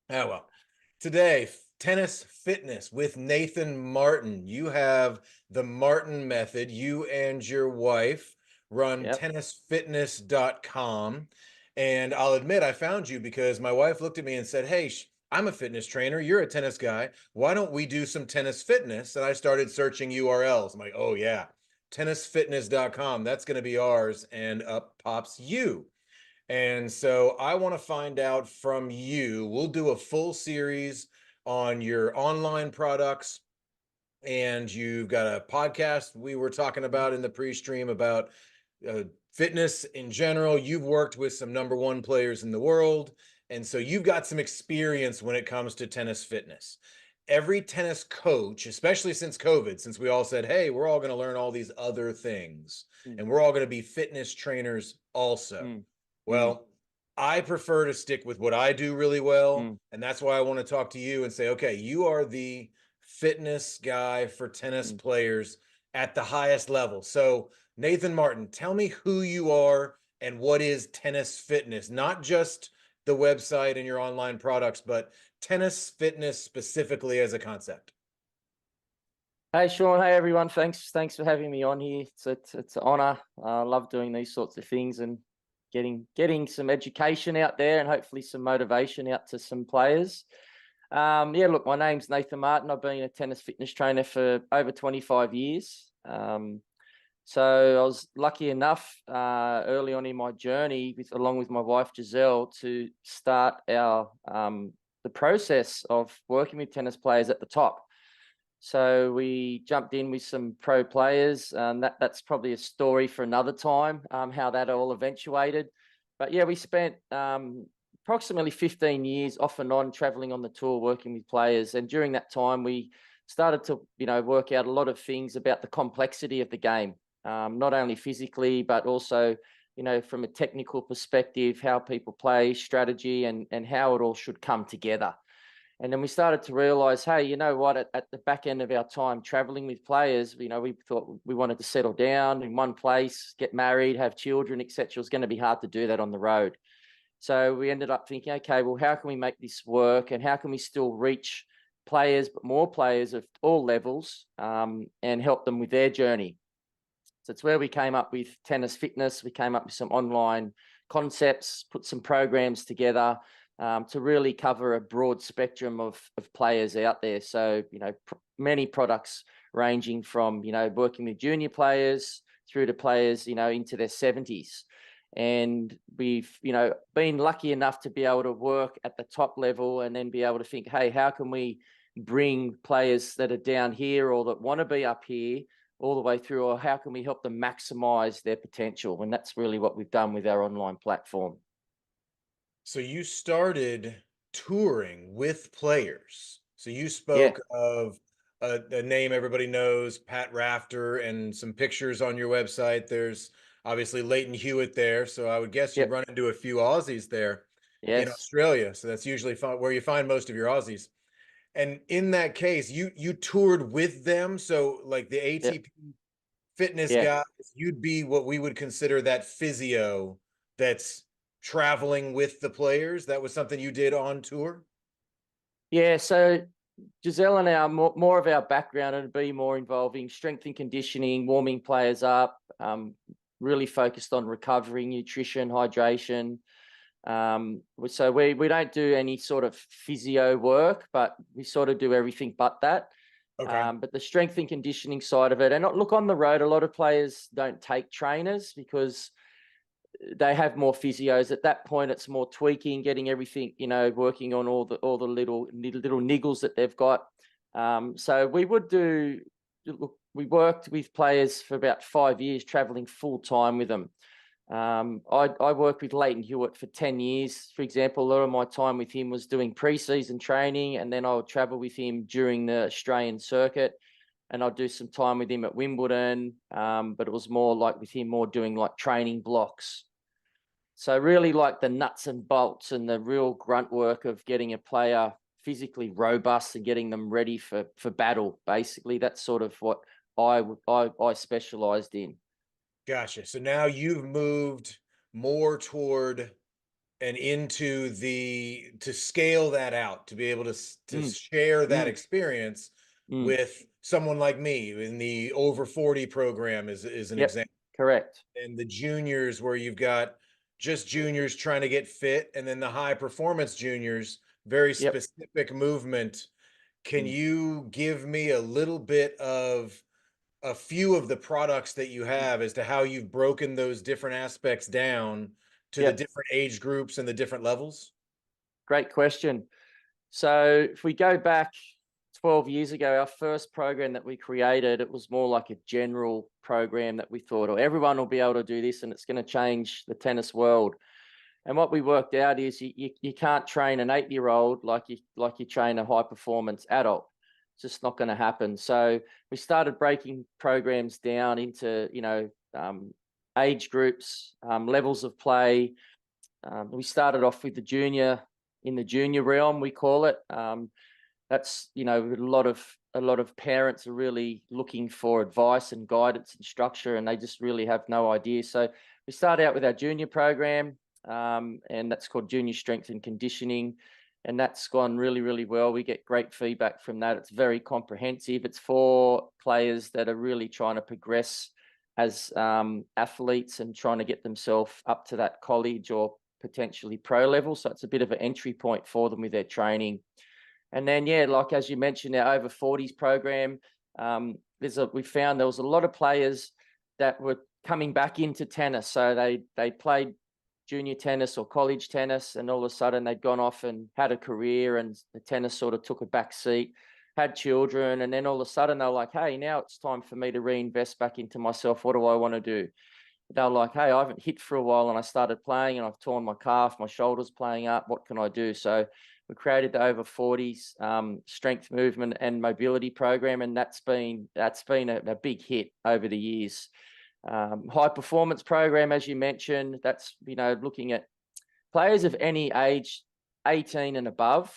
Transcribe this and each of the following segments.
Oh, well. Today, tennis fitness with Nathan Martin. You have the Martin method. You and your wife run Yep. tennisfitness.com. And I'll admit, I found you because my wife looked at me and said, Hey, I'm a fitness trainer. You're a tennis guy. Why don't we do some tennis fitness? And I started searching URLs. I'm like, oh, yeah, tennisfitness.com. That's going to be ours. And up pops you. And so I want to find out from you. We'll do a full series on your online products, and you've got a podcast we were talking about in the pre-stream about uh, fitness in general. You've worked with some number one players in the world, and so you've got some experience when it comes to tennis fitness. Every tennis coach, especially since COVID, since we all said, hey, we're all going to learn all these other things, Mm, and we're all going to be fitness trainers also. mm, mm, Well, I prefer to stick with what I do really well. mm, And that's why I want to talk to you and say, okay, you are the fitness guy for tennis mm. players at the highest level. So, Nathan Martin, tell me who you are and what is tennis fitness, not just the website and your online products, but tennis fitness specifically as a concept. Hey Sean, hey everyone. Thanks for having me on here. It's an honor. I love doing these sorts of things and getting some education out there and hopefully some motivation out to some players. Yeah, look, my name's Nathan Martin. I've been a tennis fitness trainer for over 25 years. So I was lucky enough early on in my journey, along with my wife Giselle, to start the process of working with tennis players at the top. So we jumped in with some pro players, and that's probably a story for another time, how that all eventuated. But yeah, we spent approximately 15 years off and on traveling on the tour, working with players. And during that time, we started to, work out a lot of things about the complexity of the game, not only physically, but also, from a technical perspective, how people play, strategy, and how it all should come together. And then we started to realize, hey, you know what, at the back end of our time traveling with players, we thought we wanted to settle down in one place, get married, have children, etc. It was going to be hard to do that on the road. So we ended up thinking, okay, well, how can we make this work, and how can we still reach players, but more players of all levels, and help them with their journey? So it's where we came up with tennis fitness. We came up with some online concepts, put some programs together, to really cover a broad spectrum of players out there. So, many products ranging from, working with junior players through to players, into their 70s. And we've, been lucky enough to be able to work at the top level and then be able to think, hey, how can we bring players that are down here or that want to be up here all the way through, or how can we help them maximize their potential? And that's really what we've done with our online platform. So you started touring with players. So you Yeah, spoke of a name everybody knows, Pat Rafter, and some pictures on your website. There's obviously Leighton Hewitt there. So I would guess you yep, run into a few Aussies there in yes, Australia. So that's usually where you find most of your Aussies. And in that case, you toured with them. So like the yep, ATP fitness yeah. guys, you'd be what we would consider that physio that's traveling with the players. That was something you did on tour. Yeah, so Giselle and our more of our background would be more involving strength and conditioning, warming players up, really focused on recovery, nutrition, hydration. So we don't do any sort of physio work, but we sort of do everything but that. Okay. But the strength and conditioning side of it, and look, on the road, a lot of players don't take trainers because they have more physios. At that point, it's more tweaking, getting everything, working on all the little niggles that they've got. So we would do. Look, we worked with players for about 5 years, traveling full time with them. I worked with Leighton Hewitt for 10 years. For example, a lot of my time with him was doing pre-season training, and then I would travel with him during the Australian circuit, and I'd do some time with him at Wimbledon. But it was more like with him, more doing like training blocks. So really like the nuts and bolts and the real grunt work of getting a player physically robust and getting them ready for battle. Basically, that's sort of what I specialized in. Gotcha. So now you've moved more toward and into to scale that out, to be able to Mm, share that mm, experience mm. with someone like me in the over 40 program is an Yep, example, correct. and the juniors where you've got just juniors trying to get fit, and then the high performance juniors, very Yep. specific movement. Can Mm, you give me a little bit of a few of the products that you mm. have as to how you've broken those different aspects down to the Yep, different age groups and the different levels? great question. So if we go back 12 years ago, our first program that we created, it was more like a general program that we thought, oh, everyone will be able to do this and it's going to change the tennis world. And what we worked out is you can't train an 8-year-old like you train a high performance adult. It's just not going to happen. So we started breaking programs down into age groups, levels of play. We started off with the junior realm, we call it. That's a lot of parents are really looking for advice and guidance and structure, and they just really have no idea. So we start out with our junior program, and that's called Junior Strength and Conditioning, and that's gone really, really well. We get great feedback from that. It's very comprehensive. It's for players that are really trying to progress as athletes and trying to get themselves up to that college or potentially pro level. So it's a bit of an entry point for them with their training. And then, yeah, like as you mentioned, our over 40s program, we found there was a lot of players that were coming back into tennis. So they played junior tennis or college tennis, and all of a sudden they'd gone off and had a career, and the tennis sort of took a back seat, had children, and then all of a sudden they were like, hey, now it's time for me to reinvest back into myself. What do I want to do? They were like, hey, I haven't hit for a while and I started playing and I've torn my calf, my shoulder's playing up. What can I do? So we created the over 40s strength, movement and mobility program. And that's been a big hit over the years. High performance program, as you mentioned, that's, looking at players of any age, 18 and above,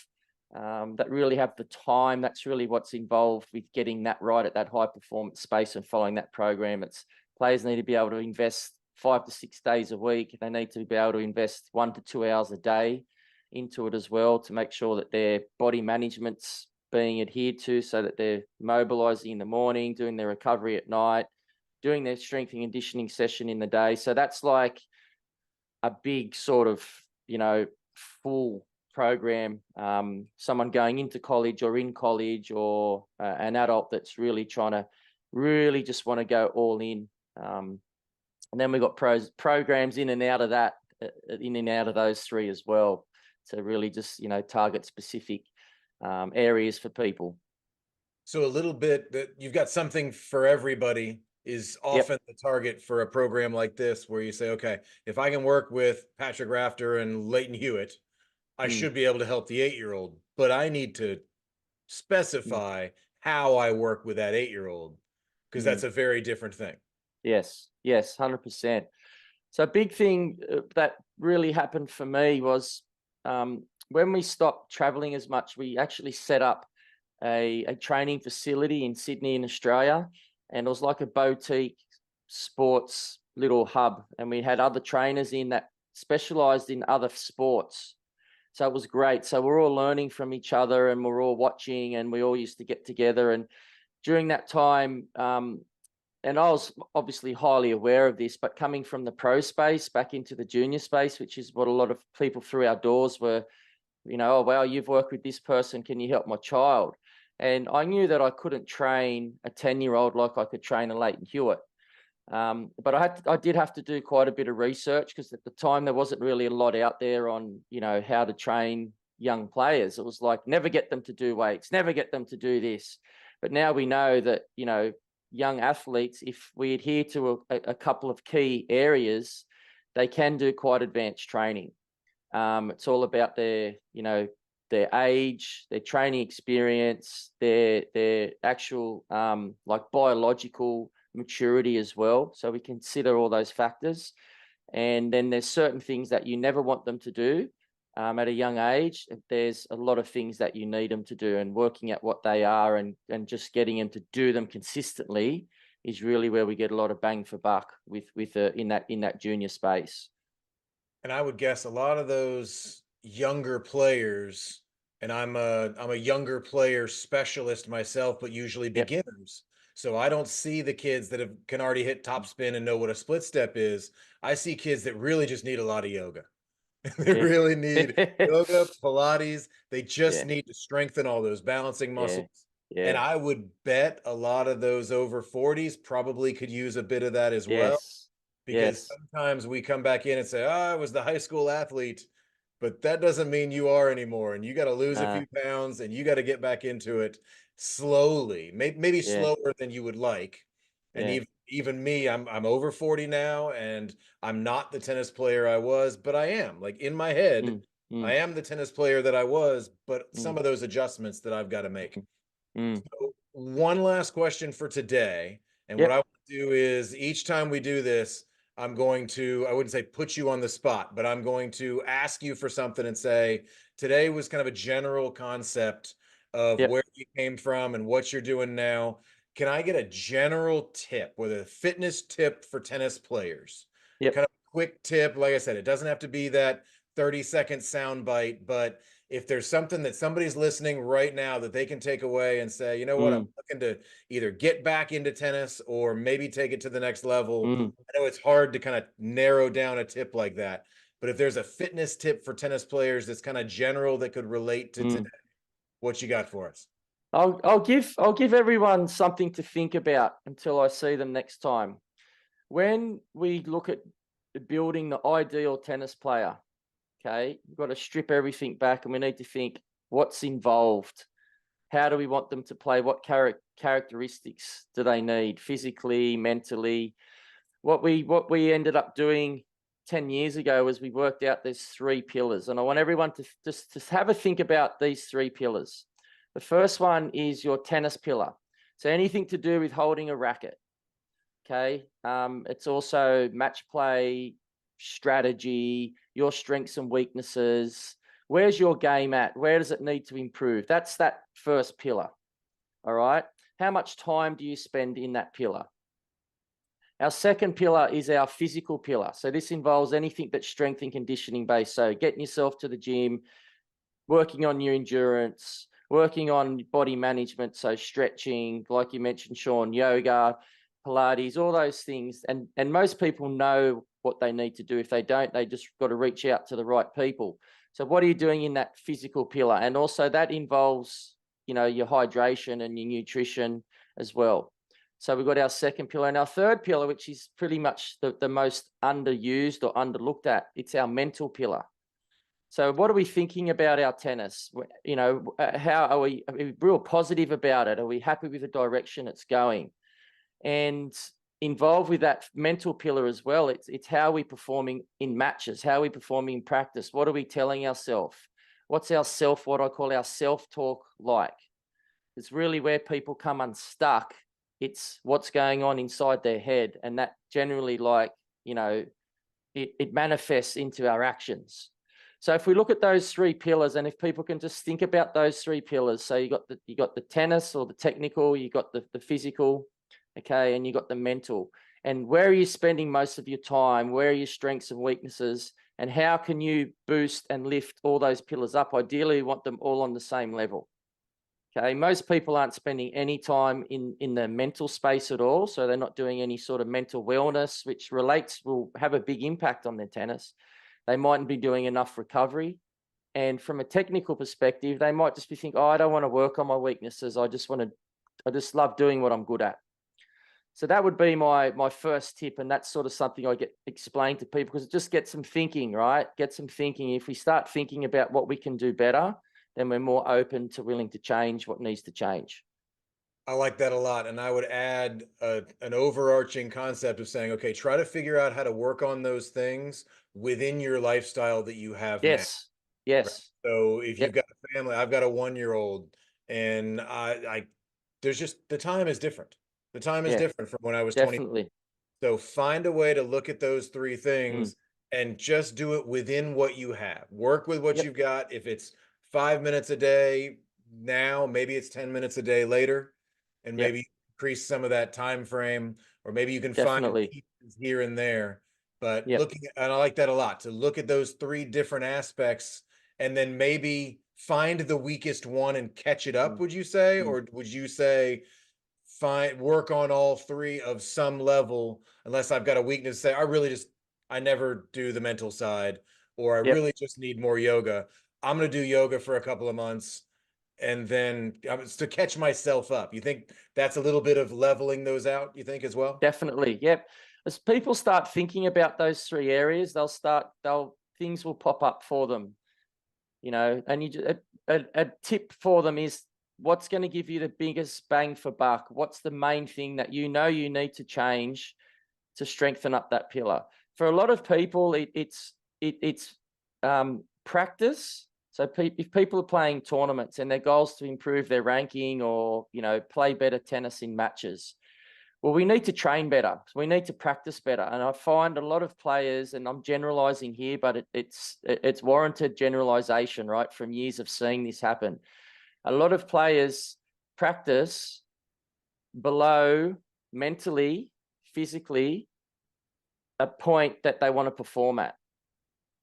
that really have the time. That's really what's involved with getting that right at that high performance space and following that program. It's players need to be able to invest 5 to 6 days a week. They need to be able to invest 1 to 2 hours a day into it as well, to make sure that their body management's being adhered to, so that they're mobilizing in the morning, doing their recovery at night, doing their strength and conditioning session in the day. So that's like a big sort of, full program. Someone going into college or in college, or an adult that's really trying to really just want to go all in. And then we've got programs in and out of that, in and out of those three as well, to really just, target specific areas for people. So a little bit that you've got something for everybody is Yep. often the target for a program like this, where you say, okay, if I can work with Patrick Rafter and Leighton Hewitt, I Mm, should be able to help the 8-year-old, but I need to mm, specify how I work with that 8-year-old, because mm. that's a very different thing. Yes, yes, 100%. So a big thing that really happened for me was, when we stopped traveling as much, we actually set up a training facility in Sydney in Australia, and it was like a boutique sports little hub, and we had other trainers in that specialized in other sports. So it was great. So we're all learning from each other, and we're all watching, and we all used to get together. And during that time, and I was obviously highly aware of this, but coming from the pro space back into the junior space, which is what a lot of people through our doors were, oh, well, you've worked with this person. Can you help my child? And I knew that I couldn't train a 10-year-old like I could train a Leighton Hewitt. But I did have to do quite a bit of research, because at the time there wasn't really a lot out there on, how to train young players. It was like, never get them to do weights, never get them to do this. But now we know that, young athletes, if we adhere to a couple of key areas, they can do quite advanced training. It's all about their age, their training experience, their actual like biological maturity as well. So we consider all those factors. And then there's certain things that you never want them to do at a young age. There's a lot of things that you need them to do, and working at what they are, and just getting them to do them consistently is really where we get a lot of bang for buck with in that junior space. And I would guess a lot of those younger players, and I'm a younger player specialist myself, but usually Yep. beginners. So I don't see the kids that can already hit top spin and know what a split step is. I see kids that really just need a lot of yoga. They Yeah. really need yoga, Pilates. They just Yeah. need to strengthen all those balancing Yeah. muscles. And Yeah. I would bet a lot of those over 40s probably could use a bit of that as well, Yes. because Yes. sometimes we come back in and say, "Oh, I was the high school athlete," but that doesn't mean you are anymore. And you got to lose a Uh, few pounds and you got to get back into it slowly, maybe yeah. slower than you would like. And Yeah. even me, I'm over 40 now, and I'm not the tennis player I was, but I am. Like in my head, Mm, I mm, am the tennis player that I was, but some mm, of those adjustments that I've got to make. mm, mm. So one last question for today. And what I Yep. want to do is each time we do this, I'm going to, I wouldn't say put you on the spot, but I'm going to ask you for something and say, today was kind of a general concept of Yep. where you came from and what you're doing now. Can I get a general tip, whether a fitness tip for tennis players? Yep. Kind of a quick tip. Like I said, it doesn't have to be that 30-second sound bite, but if there's something that somebody's listening right now that they can take away and say, you know what, I'm Mm, looking to either get back into tennis or maybe take it to the next level. mm, I know it's hard to kind of narrow down a tip like that, but if there's a fitness tip for tennis players that's kind of general that could relate to today, mm. what you got for us? I'll give everyone something to think about until I see them next time. When we look at building the ideal tennis player, okay, we've got to strip everything back and we need to think what's involved. How do we want them to play? What characteristics do they need physically, mentally? What we ended up doing 10 years ago was we worked out there's three pillars, and I want everyone to just have a think about these three pillars. The first one is your tennis pillar. So anything to do with holding a racket. Okay. It's also match play, strategy, your strengths and weaknesses. Where's your game at? Where does it need to improve? That's that first pillar. All right. How much time do you spend in that pillar? Our second pillar is our physical pillar. So this involves anything that's strength and conditioning based. So getting yourself to the gym, working on your endurance, working on body management. So stretching, like you mentioned, Shaun, yoga, Pilates, all those things. And most people know what they need to do. If they don't, they just got to reach out to the right people. So what are you doing in that physical pillar? And also that involves, your hydration and your nutrition as well. So we've got our second pillar, and our third pillar, which is pretty much the most underused or underlooked at. It's our mental pillar. So what are we thinking about our tennis? How are we real positive about it? Are we happy with the direction it's going? And involved with that mental pillar as well, it's how we performing in matches, how we performing in practice. What are we telling ourselves? What's what I call our self-talk like? It's really where people come unstuck. It's what's going on inside their head. And that generally it manifests into our actions. So if we look at those three pillars, and if people can just think about those three pillars, so you got the tennis or the technical, you got the physical, okay, and you got the mental. And where are you spending most of your time? Where are your strengths and weaknesses? And how can you boost and lift all those pillars up? Ideally, you want them all on the same level. Okay, most people aren't spending any time in the mental space at all, so they're not doing any sort of mental wellness, which will have a big impact on their tennis. They mightn't be doing enough recovery, and from a technical perspective, they might just be thinking, "Oh, I don't want to work on my weaknesses. I just love doing what I'm good at." So that would be my first tip, and that's sort of something I get explained to people because it just gets them thinking, right? Get them thinking. If we start thinking about what we can do better, then we're more open to willing to change what needs to change. I like that a lot. And I would add an overarching concept of saying, okay, try to figure out how to work on those things within your lifestyle that you have now. Yes. Right. Yes. So if you've Yep. got a family, I've got a 1-year-old, and there's just the time is different. The time is Yeah. different from when I was 20. Definitely. So find a way to look at those three Mm. things and just do it within what you have. Work with what Yep. you've got. If it's 5 minutes a day now, maybe it's 10 minutes a day later, and Yep. maybe increase some of that time frame, or maybe you can find Definitely. pieces here and there. But Yep. looking, and I like that a lot, to look at those three different aspects and then maybe find the weakest one and catch it up, Mm, would you say? mm. Or would you say work on all three of some level, unless I've got a weakness, say I never do the mental side, or I Yep. really just need more yoga. I'm going to do yoga for a couple of months and then to catch myself up. You think that's a little bit of leveling those out, you think, as well? Definitely. Yep. As people start thinking about those three areas, things will pop up for them, and a tip for them is what's going to give you the biggest bang for buck? What's the main thing that you need to change to strengthen up that pillar? For a lot of people, it's practice. So if people are playing tournaments and their goals to improve their ranking or play better tennis in matches, well, we need to train better. We need to practice better. And I find a lot of players, and I'm generalizing here, but it's warranted generalization, right? From years of seeing this happen. A lot of players practice below mentally, physically, a point that they want to perform at.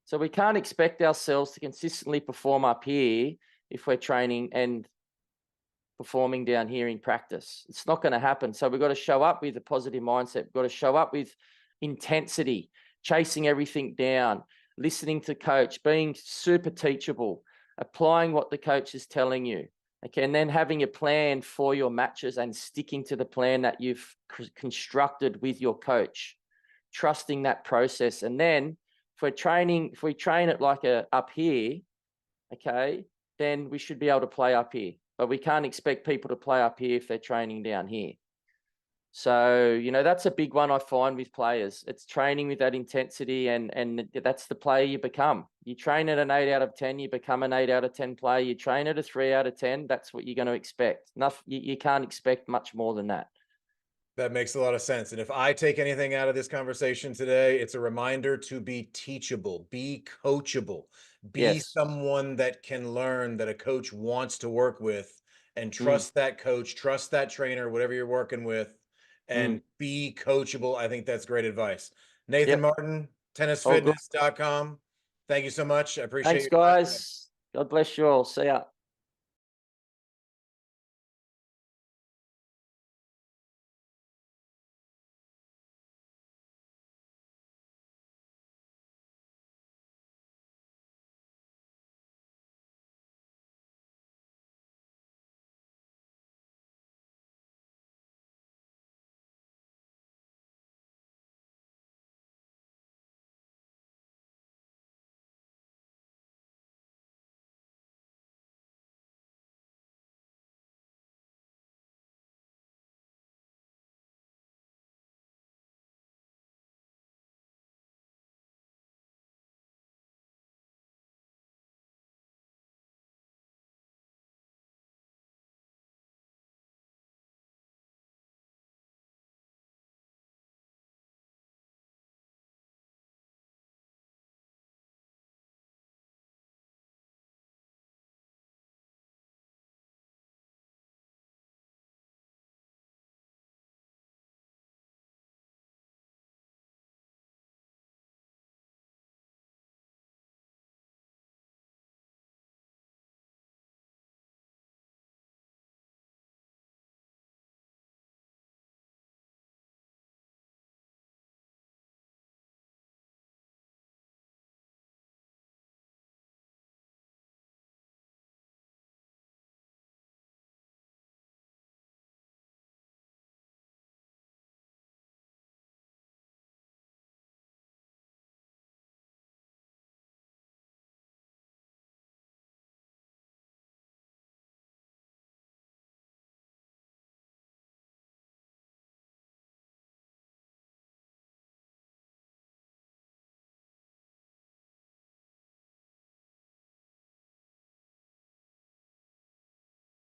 So we can't expect ourselves to consistently perform up here if we're training and performing down here in practice. It's not going to happen. So we've got to show up with a positive mindset. We've got to show up with intensity, chasing everything down, listening to coach, being super teachable, applying what the coach is telling you. Okay, and then having a plan for your matches and sticking to the plan that you've constructed with your coach, trusting that process. And then if we train it like up here, okay, then we should be able to play up here. But we can't expect people to play up here if they're training down here. So, that's a big one I find with players. It's training with that intensity, and that's the player you become. You train at an 8 out of 10, you become an 8 out of 10 player. You train at a 3 out of 10, that's what you're going to expect. You can't expect much more than that. That makes a lot of sense. And if I take anything out of this conversation today, it's a reminder to be teachable, be coachable, be Yes. someone that can learn, that a coach wants to work with, and Mm, trust that coach, trust that trainer, whatever you're working with, mm. and be coachable. I think that's great advice. Nathan Yep. Martin, All good. tennisfitness.com. Thank you so much. I appreciate Thanks, your time today. guys. God bless you all. See ya.